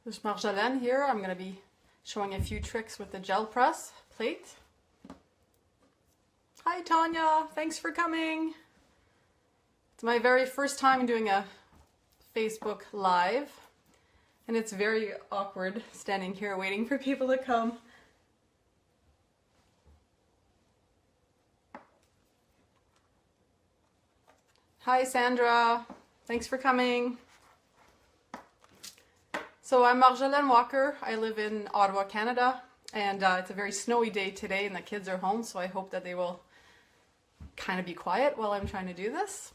This is Marjolaine here. I'm going to be showing a few tricks with the gel press plate. Hi Tanya, thanks for coming. It's my very first time doing a Facebook Live, and it's very awkward standing here waiting for people to come. Hi Sandra, thanks for coming. So I'm Marjolaine Walker. I live in Ottawa, Canada, and it's a very snowy day today and the kids are home, so I hope that they will kind of be quiet while I'm trying to do this.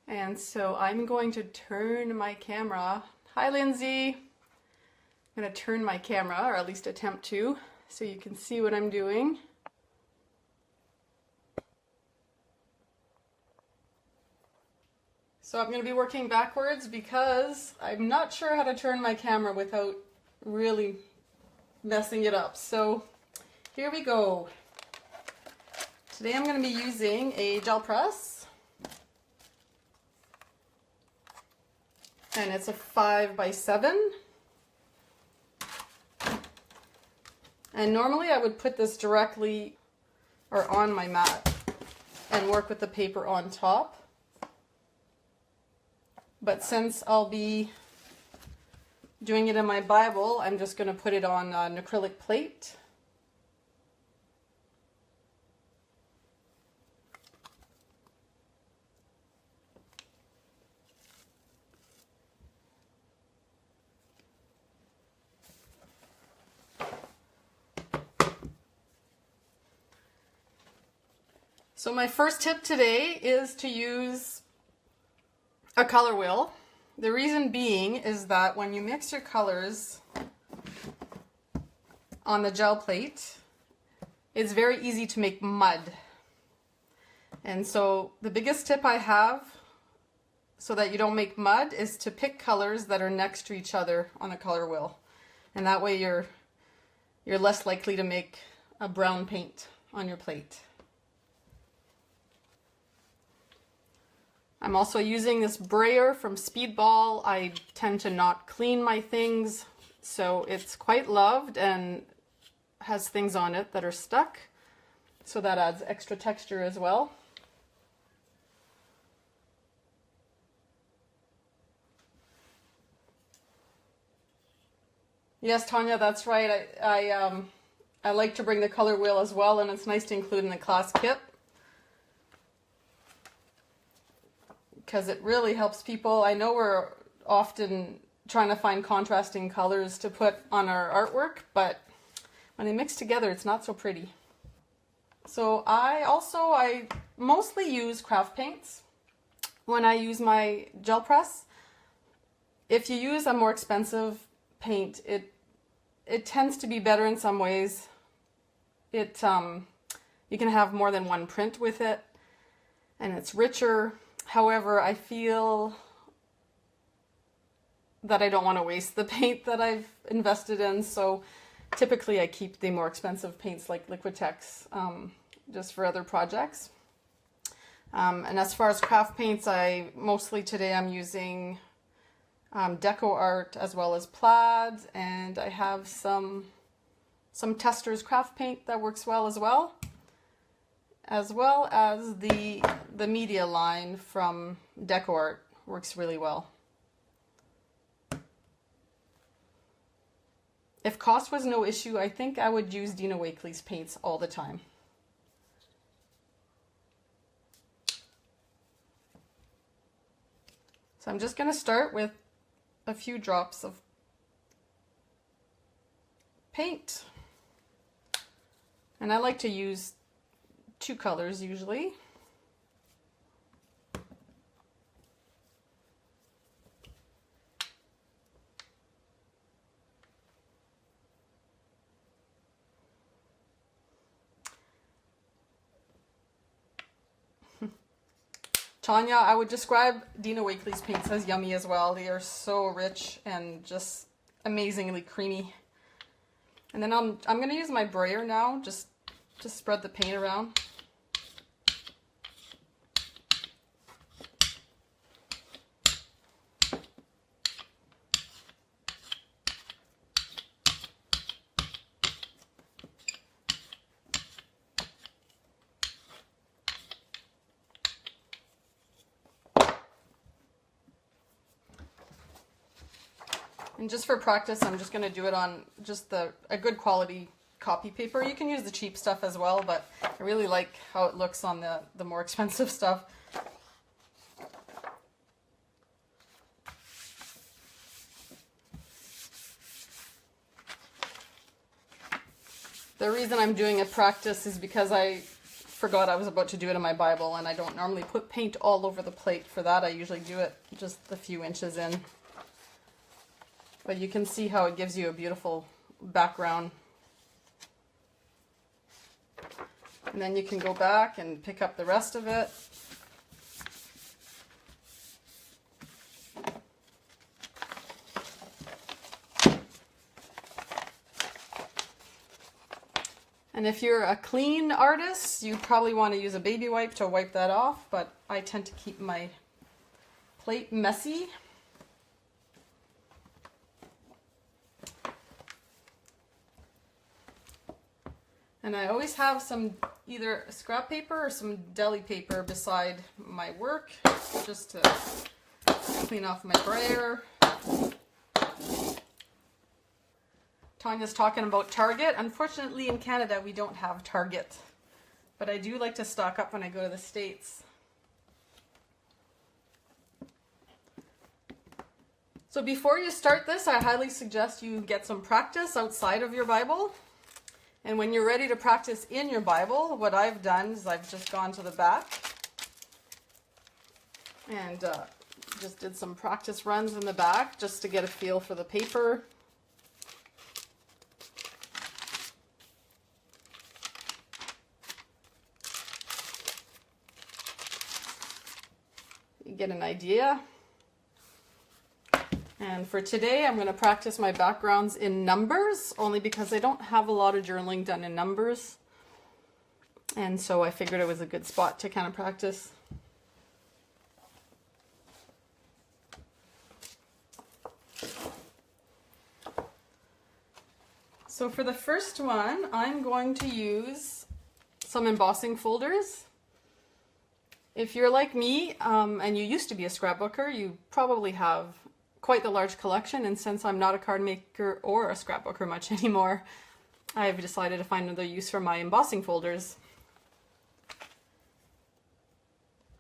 And so I'm going to turn my camera. Hi Lindsay. I'm going to turn my camera, or at least attempt to, so you can see what I'm doing. So I'm going to be working backwards because I'm not sure how to turn my camera without really messing it up. So here we go. Today I'm going to be using a gel press. And it's a 5x7. And normally I would put this directly or on my mat and work with the paper on top. But since I'll be doing it in my Bible, I'm just going to put it on an acrylic plate. So my first tip today is to use a color wheel. The reason being is that when you mix your colors on the gel plate, it's very easy to make mud. And so the biggest tip I have so that you don't make mud is to pick colors that are next to each other on the color wheel. And that way you're less likely to make a brown paint on your plate. I'm also using this brayer from Speedball. I tend to not clean my things, so it's quite loved and has things on it that are stuck, so that adds extra texture as well. Yes, Tanya, that's right. I like to bring the color wheel as well, and it's nice to include in the class kit, because it really helps people. I know we're often trying to find contrasting colors to put on our artwork, but when they mix together, it's not so pretty. So I mostly use craft paints when I use my gel press. If you use a more expensive paint, it tends to be better in some ways. You can have more than one print with it, and it's richer. However, I feel that I don't want to waste the paint that I've invested in, so typically I keep the more expensive paints like Liquitex just for other projects. And as far as craft paints, today I'm using Deco Art as well as Plaid, and I have some Testers craft paint that works well as as the media line from Deco Art works really well. If cost was no issue, I think I would use Dina Wakley's paints all the time. So I'm just going to start with a few drops of paint. And I like to use two colors usually. Tanya, I would describe Dina Wakley's paints as yummy as well. They are so rich and just amazingly creamy. And then I'm going to use my brayer now, just to spread the paint around. And just for practice, I'm just going to do it on just a good quality copy paper. You can use the cheap stuff as well, but I really like how it looks on the more expensive stuff. The reason I'm doing a practice is because I forgot I was about to do it in my Bible, and I don't normally put paint all over the plate. For that, I usually do it just a few inches in. But you can see how it gives you a beautiful background. And then you can go back and pick up the rest of it. And if you're a clean artist, you probably want to use a baby wipe to wipe that off, but I tend to keep my plate messy. And I always have some either scrap paper or some deli paper beside my work, just to clean off my brayer. Tanya's talking about Target. Unfortunately, in Canada, we don't have Target, but I do like to stock up when I go to the States. So before you start this, I highly suggest you get some practice outside of your Bible. And when you're ready to practice in your Bible, what I've done is I've just gone to the back and just did some practice runs in the back just to get a feel for the paper. You get an idea. And for today, I'm going to practice my backgrounds in numbers, only because I don't have a lot of journaling done in numbers. And so I figured it was a good spot to kind of practice. So for the first one, I'm going to use some embossing folders. If you're like me, and you used to be a scrapbooker, you probably have quite the large collection, and since I'm not a card maker or a scrapbooker much anymore, I've decided to find another use for my embossing folders.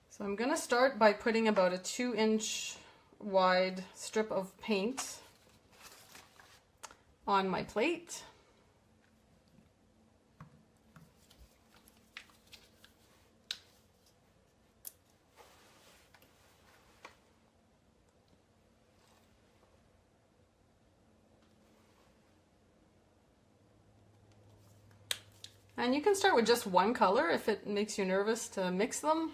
So I'm going to start by putting about a 2-inch wide strip of paint on my plate. And you can start with just one color if it makes you nervous to mix them.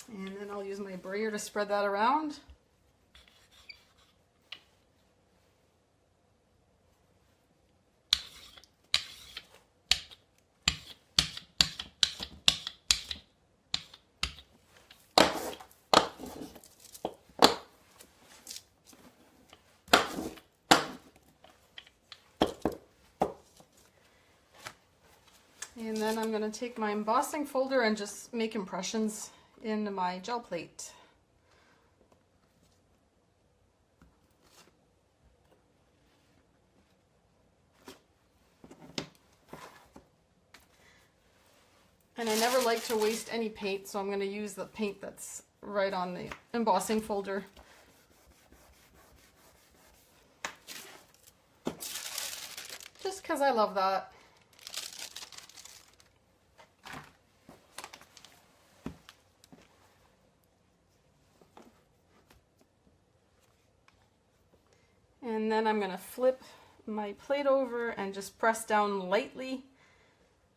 And then I'll use my brayer to spread that around. And then I'm going to take my embossing folder and just make impressions in my gel plate. And I never like to waste any paint, so I'm going to use the paint that's right on the embossing folder. Just because I love that. And then I'm going to flip my plate over and just press down lightly.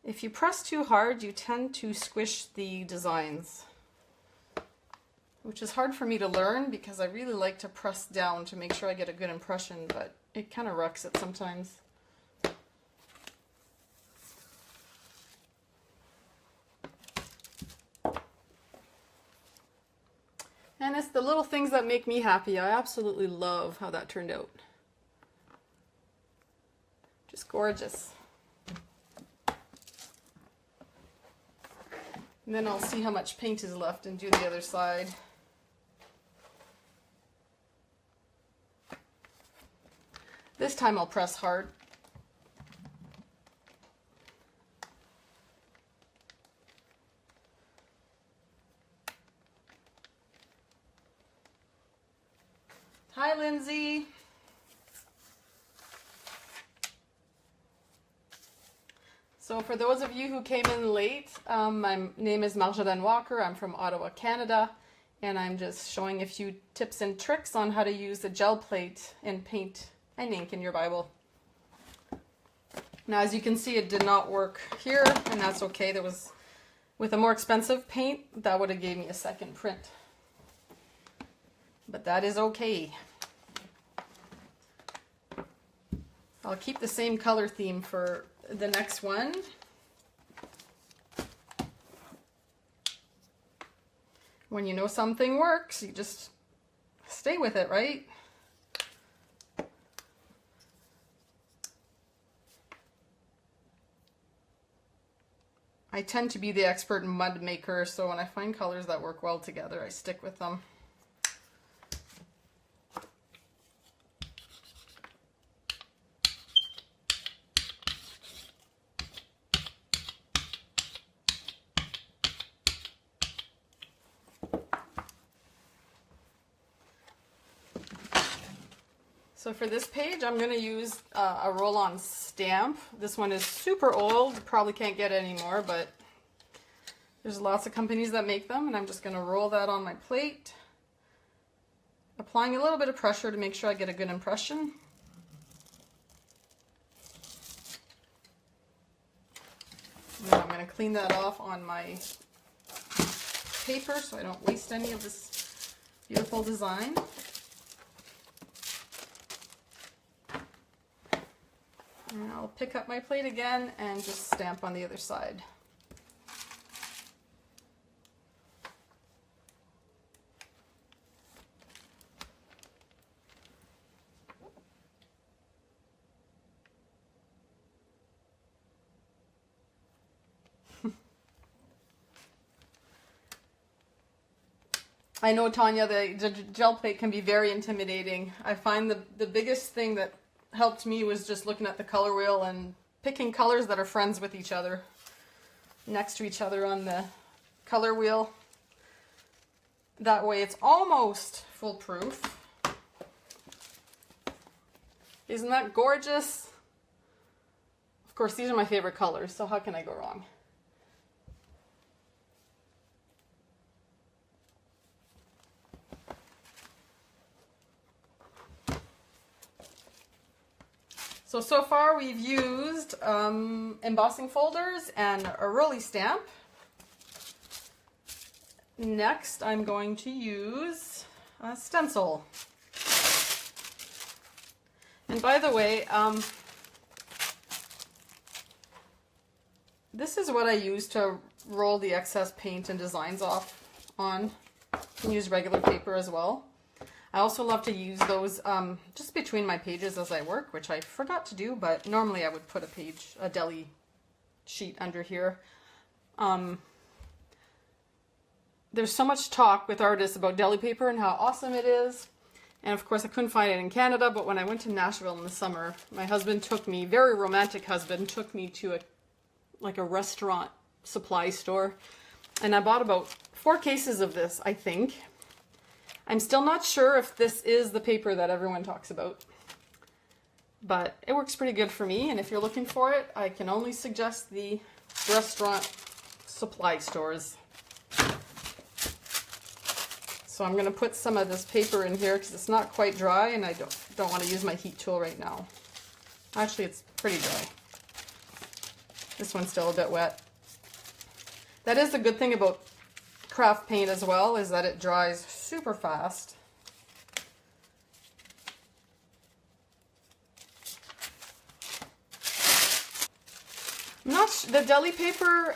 If you press too hard, you tend to squish the designs, which is hard for me to learn because I really like to press down to make sure I get a good impression, but it kind of wrecks it sometimes. And it's the little things that make me happy. I absolutely love how that turned out. Just gorgeous. And then I'll see how much paint is left and do the other side. This time I'll press hard. Hi, Lindsay. So for those of you who came in late, my name is Marjolaine Walker. I'm from Ottawa, Canada, and I'm just showing a few tips and tricks on how to use a gel plate and paint and ink in your Bible. Now, as you can see, it did not work here, and that's okay. There was, with a more expensive paint, that would have gave me a second print. But that is okay. I'll keep the same color theme for the next one. When you know something works, you just stay with it, right? I tend to be the expert mud maker, so when I find colors that work well together, I stick with them. So for this page, I'm going to use a roll-on stamp. This one is super old, probably can't get it anymore, but there's lots of companies that make them, and I'm just going to roll that on my plate, applying a little bit of pressure to make sure I get a good impression. And then I'm going to clean that off on my paper so I don't waste any of this beautiful design. And I'll pick up my plate again and just stamp on the other side. I know, Tanya, the gel plate can be very intimidating. I find the biggest thing that helped me was just looking at the color wheel and picking colors that are friends with each other, next to each other on the color wheel. That way it's almost foolproof. Isn't that gorgeous? Of course, these are my favorite colors, so how can I go wrong? So far we've used embossing folders and a rolly stamp. Next I'm going to use a stencil. And by the way, this is what I use to roll the excess paint and designs off on. You can use regular paper as well. I also love to use those just between my pages as I work, which I forgot to do, but normally I would put a deli sheet under here. There's so much talk with artists about deli paper and how awesome it is. And of course I couldn't find it in Canada, but when I went to Nashville in the summer, my husband took me, very romantic husband, took me to a restaurant supply store. And I bought about 4 cases of this, I think. I'm still not sure if this is the paper that everyone talks about, but it works pretty good for me, and if you're looking for it, I can only suggest the restaurant supply stores. So I'm going to put some of this paper in here because it's not quite dry, and I don't want to use my heat tool right now. Actually, it's pretty dry. This one's still a bit wet. That is the good thing about craft paint as well, is that it dries super fast. The deli paper,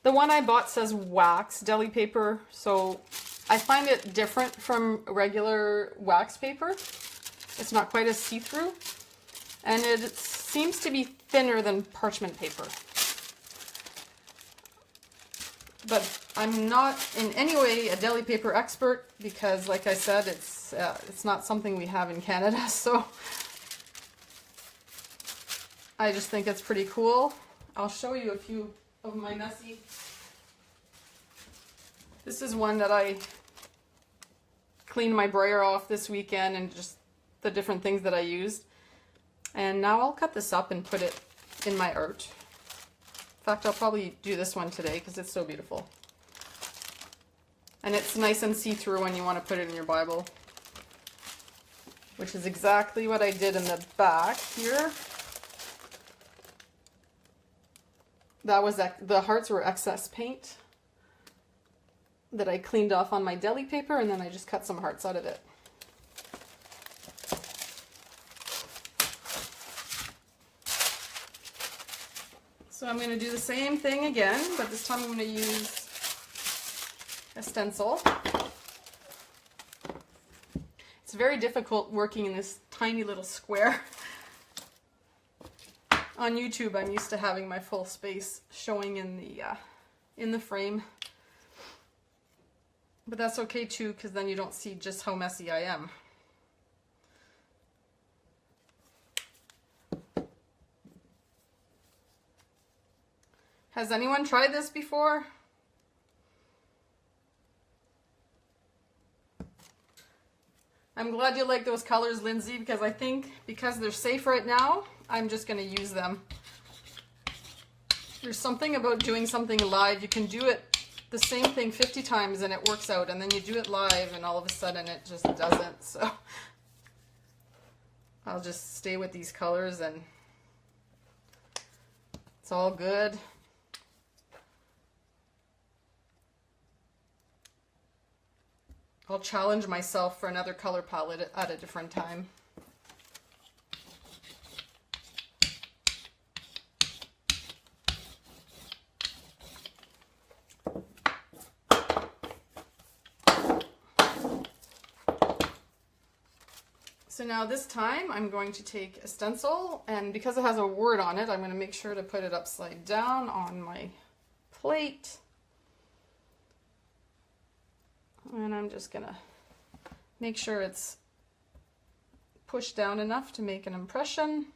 the one I bought says wax deli paper, so I find it different from regular wax paper. It's not quite as see-through. And it seems to be thinner than parchment paper. But I'm not in any way a deli paper expert because, like I said, it's not something we have in Canada, so I just think it's pretty cool. I'll show you a few of my messy. This is one that I cleaned my brayer off this weekend and just the different things that I used. And now I'll cut this up and put it in my art. In fact, I'll probably do this one today because it's so beautiful. And it's nice and see-through when you want to put it in your Bible. Which is exactly what I did in the back here. That was the hearts were excess paint that I cleaned off on my deli paper, and then I just cut some hearts out of it. So I'm going to do the same thing again, but this time I'm going to use a stencil. It's very difficult working in this tiny little square. On YouTube, I'm used to having my full space showing in the frame. But that's okay too, because then you don't see just how messy I am. Has anyone tried this before? I'm glad you like those colors, Lindsay, because I think because they're safe right now, I'm just going to use them. There's something about doing something live. You can do it the same thing 50 times and it works out, and then you do it live and all of a sudden it just doesn't. So I'll just stay with these colors and it's all good. I'll challenge myself for another color palette at a different time. So now this time I'm going to take a stencil, and because it has a word on it, I'm going to make sure to put it upside down on my plate. And I'm just going to make sure it's pushed down enough to make an impression.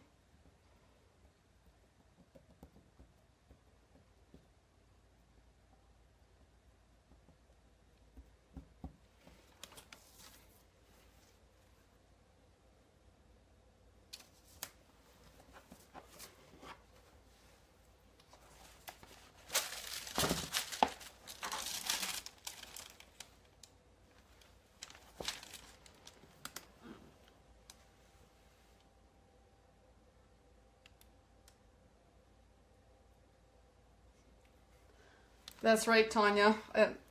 That's right, Tanya.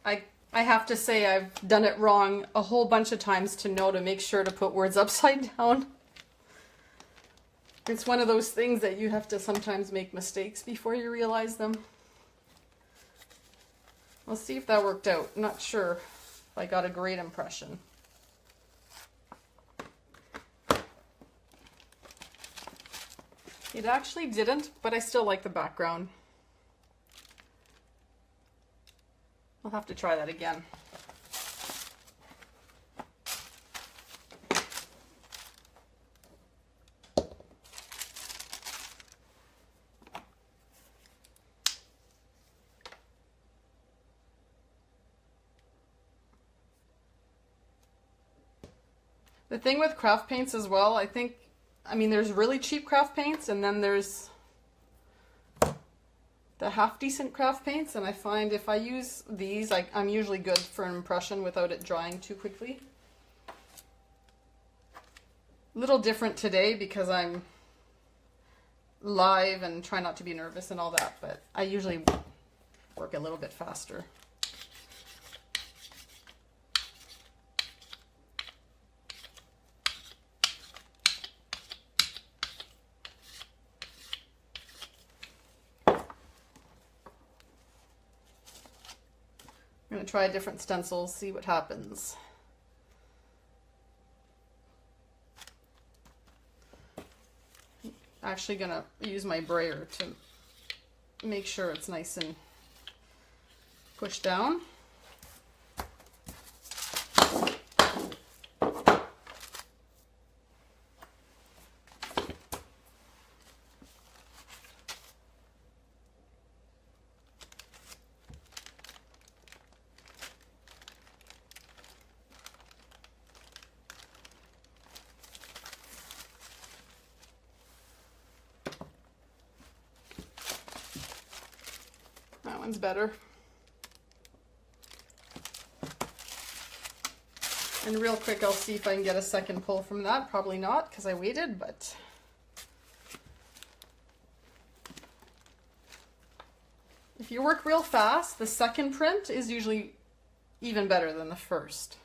I have to say I've done it wrong a whole bunch of times to know to make sure to put words upside down. It's one of those things that you have to sometimes make mistakes before you realize them. We'll see if that worked out. I'm not sure if I got a great impression. It actually didn't, but I still like the background. I'll have to try that again. The thing with craft paints as well, I mean, there's really cheap craft paints, and then there's the half-decent craft paints, and I find if I use these, I'm usually good for an impression without it drying too quickly. A little different today because I'm live and try not to be nervous and all that, but I usually work a little bit faster. I'm going to try a different stencil, see what happens. actually gonna use my brayer to make sure it's nice and pushed down. That one's better. And real quick, I'll see if I can get a second pull from that. Probably not, because I waited, but if you work real fast, the second print is usually even better than the first.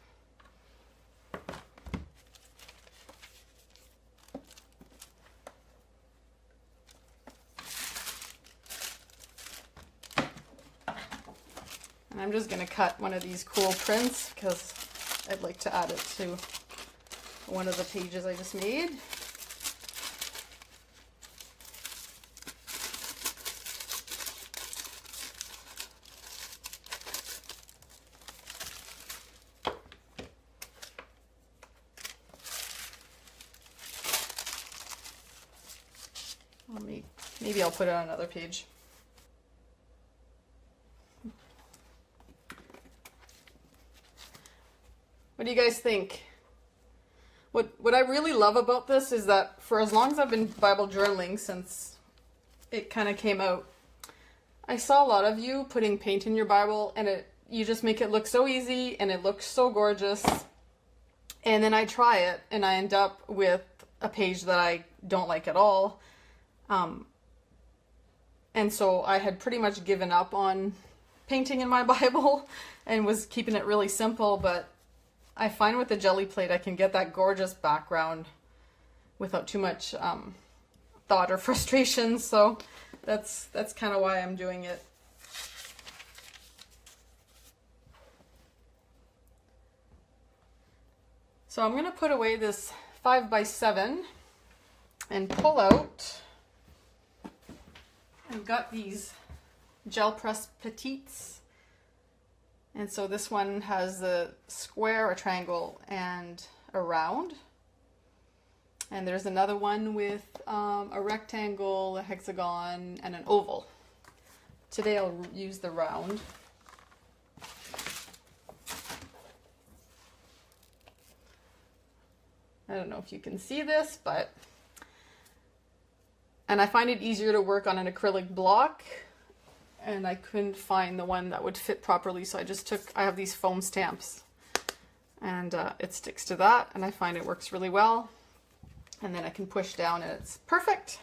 And I'm just going to cut one of these cool prints because I'd like to add it to one of the pages I just made. Maybe I'll put it on another page. What do you guys think? What I really love about this is that for as long as I've been Bible journaling, since it kind of came out, I saw a lot of you putting paint in your Bible, and you just make it look so easy and it looks so gorgeous. And then I try it and I end up with a page that I don't like at all. And so I had pretty much given up on painting in my Bible and was keeping it really simple, but I find with the jelly plate I can get that gorgeous background without too much thought or frustration, so that's kind of why I'm doing it. So I'm going to put away this 5x7 and pull out. I've got these gel press petites, and so this one has a square, a triangle, and a round. And there's another one with a rectangle, a hexagon, and an oval. Today I'll use the round. I don't know if you can see this, but... And I find it easier to work on an acrylic block, and I couldn't find the one that would fit properly, so I have these foam stamps, and it sticks to that, and I find it works really well. And then I can push down and it's perfect.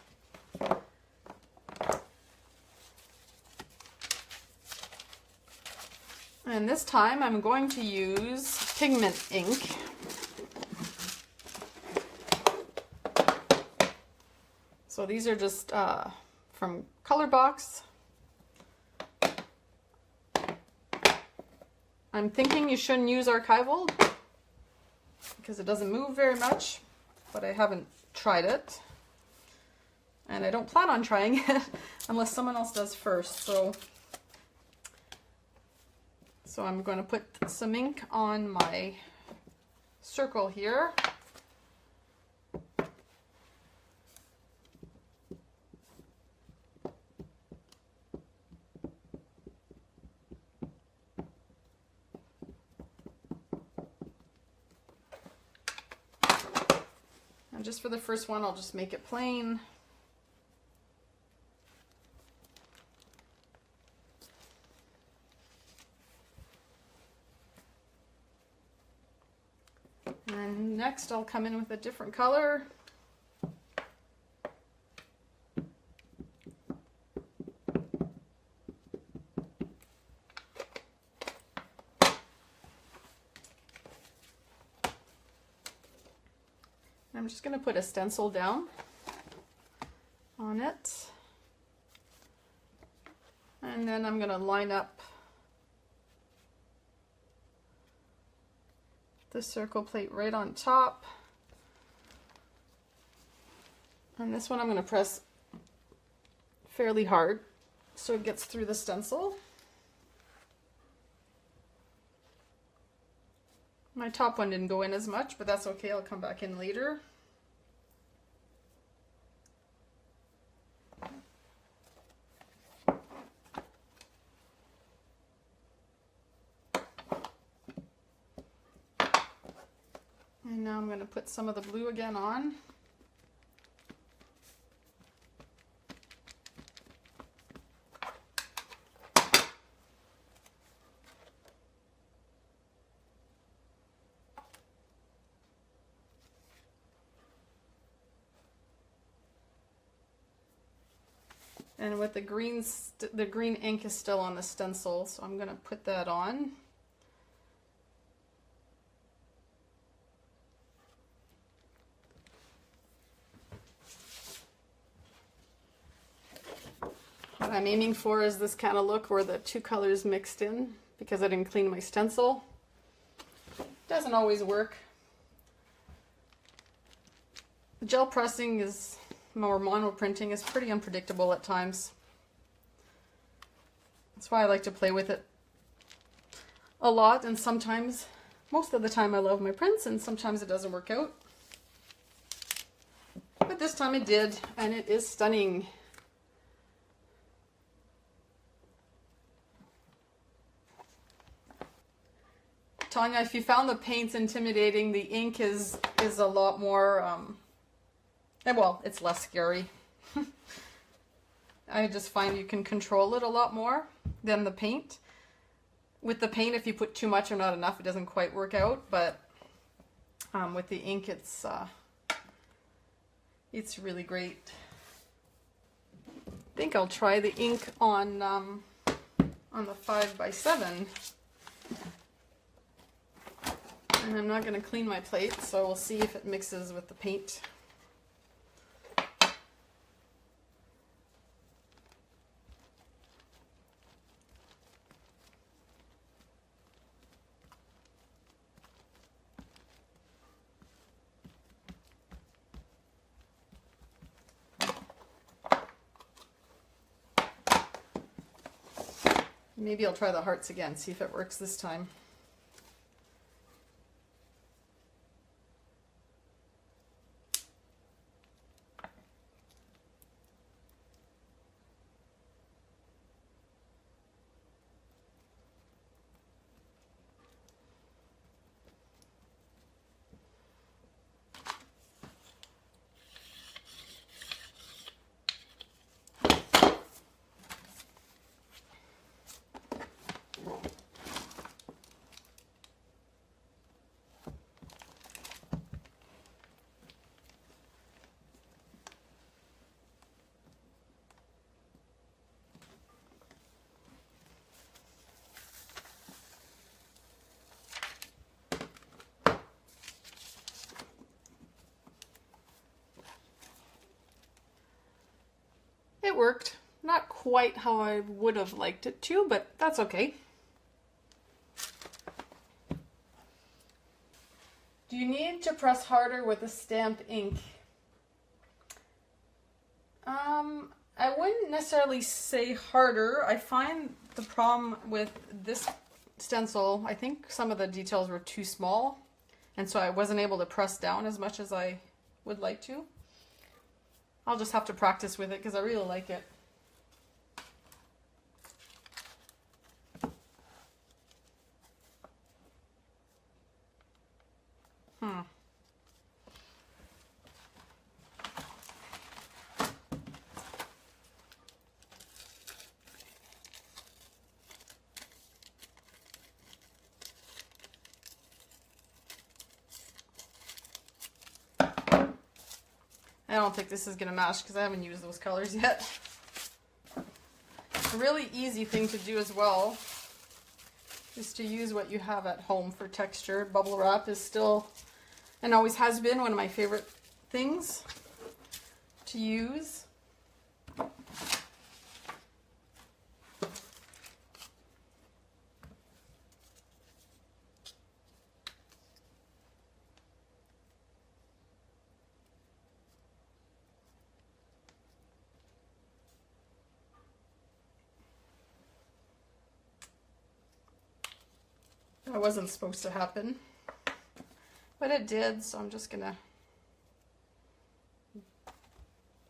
And this time I'm going to use pigment ink. So these are just from Color Box. I'm thinking you shouldn't use archival because it doesn't move very much, but I haven't tried it. And I don't plan on trying it unless someone else does first. So I'm going to put some ink on my circle here. Just for the first one, I'll just make it plain. And next I'll come in with a different color. I'm just going to put a stencil down on it, and then I'm going to line up the circle plate right on top, And this one I'm going to press fairly hard so it gets through the stencil. My top one didn't go in as much, but that's okay, I'll come back in later. And now I'm going to put some of the blue again on. And with the green ink is still on the stencil, so I'm going to put that on. What I'm aiming for is this kind of look where the two colors mixed in, because I didn't clean my stencil. Doesn't always work. Gel pressing is, or mono printing is pretty unpredictable at times. That's why I like to play with it a lot, and sometimes, most of the time I love my prints, and sometimes it doesn't work out. But this time it did, and it is stunning. Tanya, if you found the paints intimidating, the ink is a lot more, well, it's less scary. I just find you can control it a lot more than the paint. With the paint, if you put too much or not enough, it doesn't quite work out, but with the ink, it's really great. I think I'll try the ink on the 5x7. And I'm not going to clean my plate, so we'll see if it mixes with the paint. Maybe I'll try the hearts again, see if it works this time. It worked. Not quite how I would have liked it to, but that's okay. Do you need to press harder with a stamp ink? I wouldn't necessarily say harder. I find the problem with this stencil, I think some of the details were too small, and so I wasn't able to press down as much as I would like to. I'll just have to practice with it because I really like it. I don't think this is going to match because I haven't used those colors yet. A really easy thing to do as well is to use what you have at home for texture. Bubble wrap is still, and always has been, one of my favorite things to use. That wasn't supposed to happen, but it did, so I'm just gonna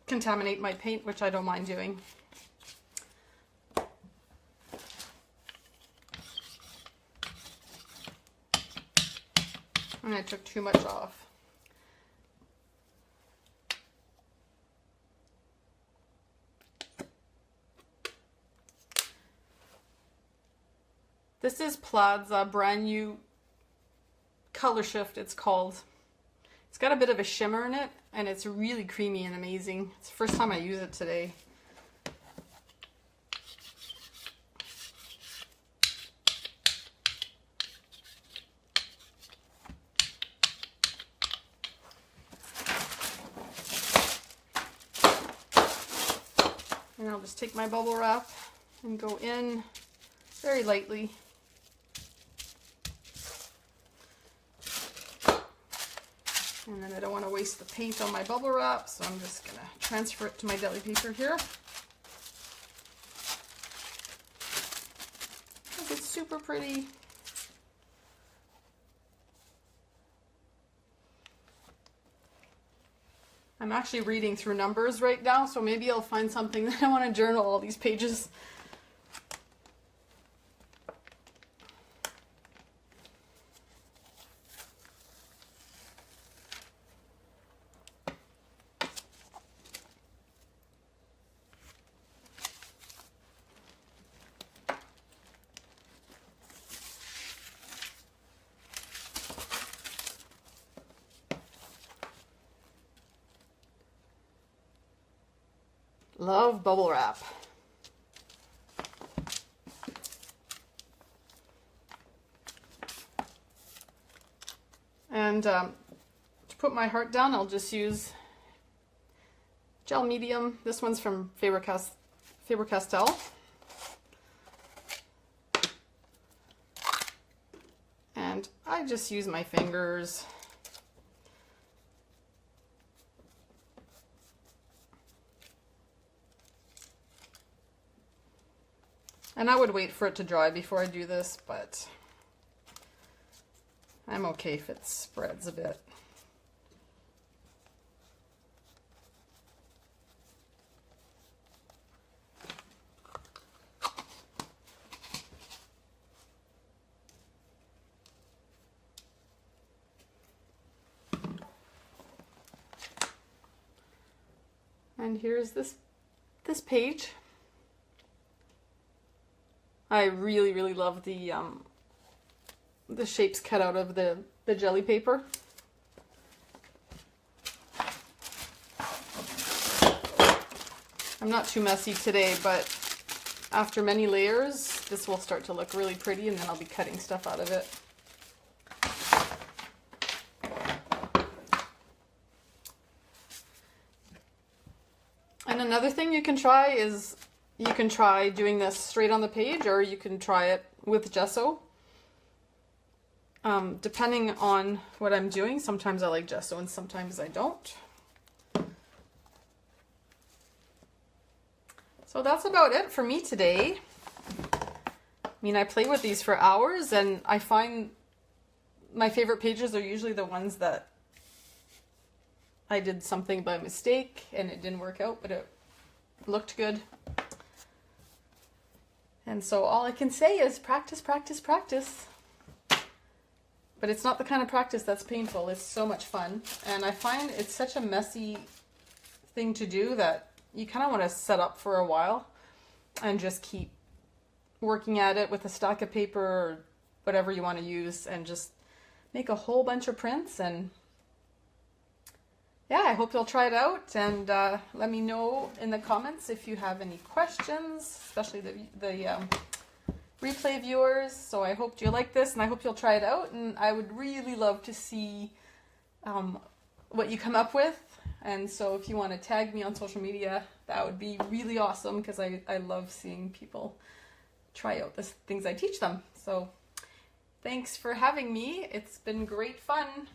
contaminate my paint, which I don't mind doing. And I took too much off. This is Plaid's brand new color shift, it's called. It's got a bit of a shimmer in it, and it's really creamy and amazing. It's the first time I use it today. And I'll just take my bubble wrap and go in very lightly. And then I don't want to waste the paint on my bubble wrap, so I'm just going to transfer it to my deli paper here. It's super pretty. I'm actually reading through numbers right now, so maybe I'll find something that I want to journal all these pages. Love bubble wrap. And to put my heart down, I'll just use gel medium. This one's from Faber-Castell. And I just use my fingers. And I would wait for it to dry before I do this, but I'm okay if it spreads a bit. And here's this page. I really love the shapes cut out of the jelly paper. I'm not too messy today, but after many layers, this will start to look really pretty, and then I'll be cutting stuff out of it. And another thing you can try is you can try doing this straight on the page, or you can try it with gesso. Depending on what I'm doing, sometimes I like gesso and sometimes I don't. So that's about it for me today. I mean, I play with these for hours, and I find my favorite pages are usually the ones that I did something by mistake and it didn't work out, but it looked good. And so all I can say is practice, practice, practice. But it's not the kind of practice that's painful. It's so much fun. And I find it's such a messy thing to do that you kind of want to set up for a while and just keep working at it with a stack of paper or whatever you want to use, and just make a whole bunch of prints. And yeah, I hope you'll try it out, and let me know in the comments if you have any questions, especially the replay viewers. So I hope you like this, and I hope you'll try it out, and I would really love to see what you come up with. And so if you want to tag me on social media, that would be really awesome, because I love seeing people try out the things I teach them. So thanks for having me. It's been great fun.